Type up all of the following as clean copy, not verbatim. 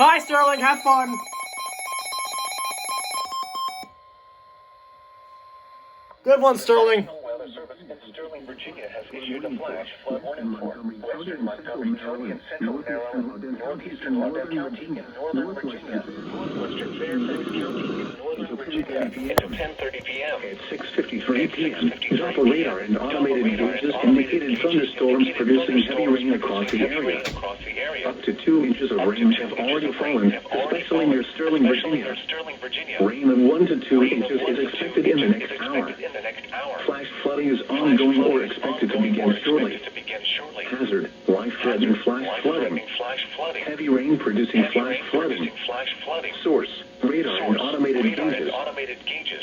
Bye, Sterling. Have fun. Good one, Sterling. National Weather Service in Sterling, Virginia has issued a flash flood warning for western Montgomery County and central Maryland, northeastern Lauderdale County in northern Virginia, northwestern Fairfax County in northern Virginia into 10:30 p.m. At 6:53 p.m., Doppler radar and automated gauges indicated thunderstorms producing heavy rain across the area. Up to 2 inches of rain have already fallen, especially near Sterling, Virginia. Rain of 1 to 2 inches is expected in the next hour. Flash flooding is ongoing or expected to begin shortly. Hazard, life-threatening flash flooding. Heavy rain producing flash flooding. Source, radar and automated gauges.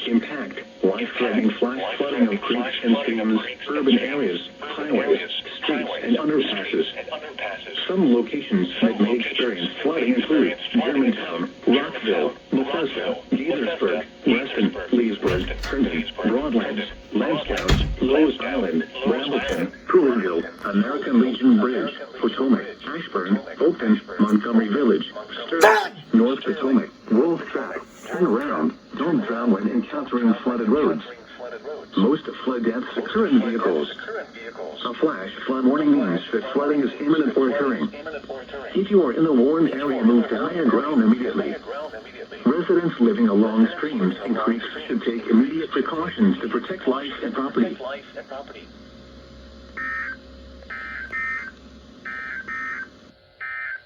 Impact, life-threatening flash flooding of creeks and streams, urban areas, highways, streets, and underpasses. Some locations that may experience flooding include Germantown, Rockville, Bethesda, Gaithersburg, Reston, Leesburg, Trenton, Broadlands, Lansdowne, Lewis Island, Brambleton, Pruittville, American Legion Bridge, Potomac, Ashburn, Oakton, Montgomery Village, Sterling, North Potomac, Wolf Track. Turn around. Don't drown when encountering flooded roads. Most flood deaths occur in vehicles. A flash flood warning means that flooding is imminent or occurring. If you are in a warned area, move to higher ground immediately. Residents living along streams and creeks should take immediate precautions to protect life and property.